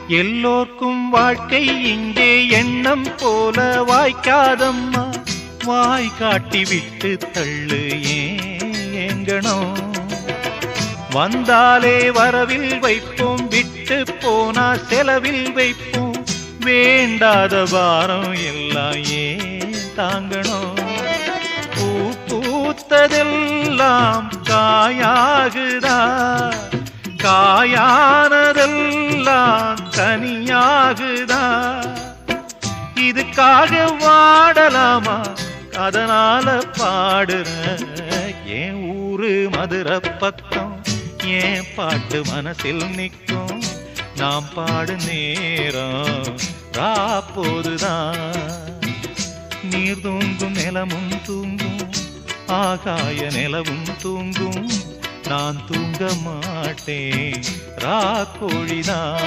எல்லோர்க்கும் வாழ்க்கை இங்கே எண்ணம் போல வாய்க்காதம்மா. வாய் காட்டி விட்டு தள்ளு ஏங்கணும். வந்தாலே வரவில் வைப்போம், விட்டு போனா செலவில் வைப்போம். வேண்டாத பாரம் எல்லாம் ஏன் தாங்கணும். பூ பூத்ததெல்லாம் காயாகுதா, காயானதெல்லாம் கனியாகுதா. இதுக்காக வாடலாமா, அதனால பாடுற. என் ஊரு மதுரை பக்கம், என் பாட்டு மனசில் நிற்கும். நாம் பாடு நேரம் ராப்போதுதான். நீர் தூங்கும் நிலமும் தூங்கும், ஆகாய நிலவும் தூங்கும். நான் தூங்க மாட்டேன், ராக்கோழிதான்.